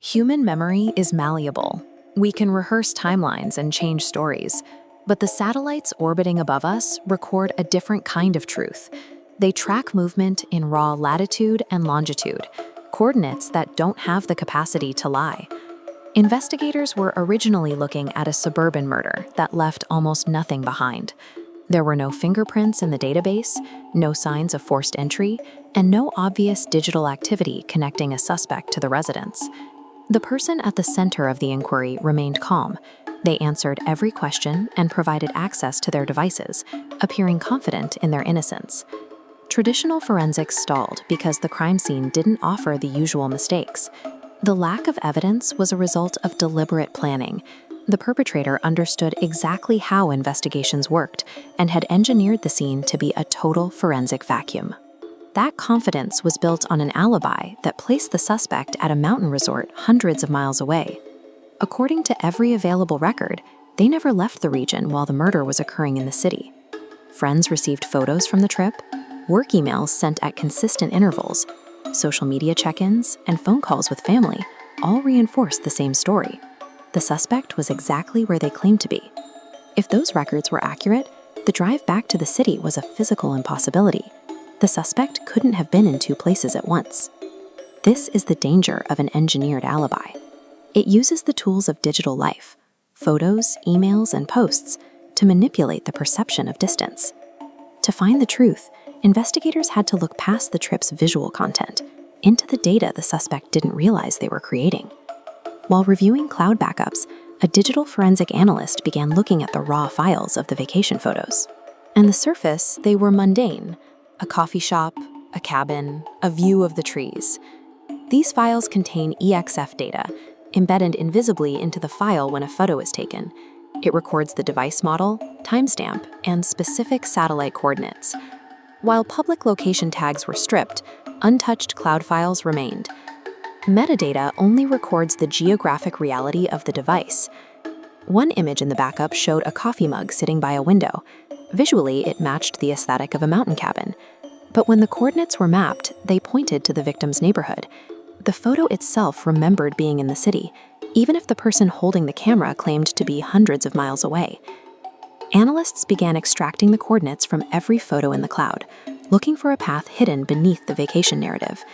Human memory is malleable. We can rehearse timelines and change stories, but the satellites orbiting above us record a different kind of truth. They track movement in raw latitude and longitude, coordinates that don't have the capacity to lie. Investigators were originally looking at a suburban murder that left almost nothing behind. There were no fingerprints in the database, no signs of forced entry, and no obvious digital activity connecting a suspect to the residence. The person at the center of the inquiry remained calm. They answered every question and provided access to their devices, appearing confident in their innocence. Traditional forensics stalled because the crime scene didn't offer the usual mistakes. The lack of evidence was a result of deliberate planning. The perpetrator understood exactly how investigations worked and had engineered the scene to be a total forensic vacuum. That confidence was built on an alibi that placed the suspect at a mountain resort hundreds of miles away. According to every available record, they never left the region while the murder was occurring in the city. Friends received photos from the trip, work emails sent at consistent intervals, social media check-ins, and phone calls with family all reinforced the same story. The suspect was exactly where they claimed to be. If those records were accurate, the drive back to the city was a physical impossibility. The suspect couldn't have been in two places at once. This is the danger of an engineered alibi. It uses the tools of digital life, photos, emails, and posts, to manipulate the perception of distance. To find the truth, investigators had to look past the trip's visual content, into the data the suspect didn't realize they were creating. While reviewing cloud backups, a digital forensic analyst began looking at the raw files of the vacation photos. On the surface, they were mundane: a coffee shop, a cabin, a view of the trees. These files contain EXIF data, embedded invisibly into the file when a photo is taken. It records the device model, timestamp, and specific satellite coordinates. While public location tags were stripped, untouched cloud files remained. Metadata only records the geographic reality of the device. One image in the backup showed a coffee mug sitting by a window. Visually, it matched the aesthetic of a mountain cabin. But when the coordinates were mapped, they pointed to the victim's neighborhood. The photo itself remembered being in the city, even if the person holding the camera claimed to be hundreds of miles away. Analysts began extracting the coordinates from every photo in the cloud, looking for a path hidden beneath the vacation narrative.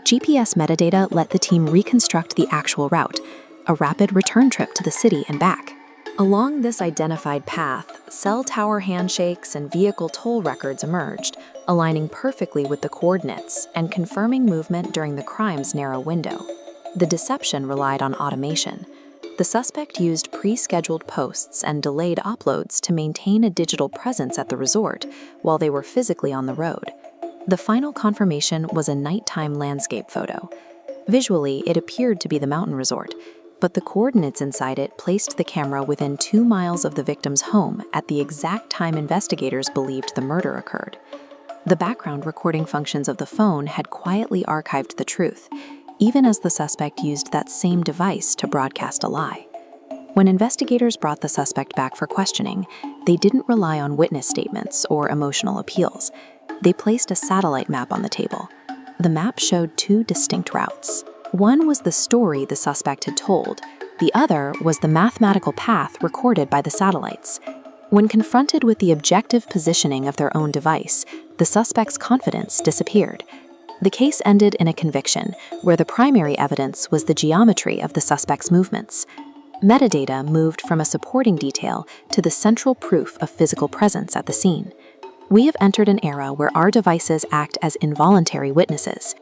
GPS metadata let the team reconstruct the actual route, a rapid return trip to the city and back. Along this identified path, cell tower handshakes and vehicle toll records emerged, aligning perfectly with the coordinates and confirming movement during the crime's narrow window. The deception relied on automation. The suspect used pre-scheduled posts and delayed uploads to maintain a digital presence at the resort while they were physically on the road. The final confirmation was a nighttime landscape photo. Visually, it appeared to be the mountain resort, but the coordinates inside it placed the camera within 2 miles of the victim's home at the exact time investigators believed the murder occurred. The background recording functions of the phone had quietly archived the truth, even as the suspect used that same device to broadcast a lie. When investigators brought the suspect back for questioning, they didn't rely on witness statements or emotional appeals. They placed a satellite map on the table. The map showed 2 distinct routes. One was the story the suspect had told. The other was the mathematical path recorded by the satellites. When confronted with the objective positioning of their own device, the suspect's confidence disappeared. The case ended in a conviction, where the primary evidence was the geometry of the suspect's movements. Metadata moved from a supporting detail to the central proof of physical presence at the scene. We have entered an era where our devices act as involuntary witnesses.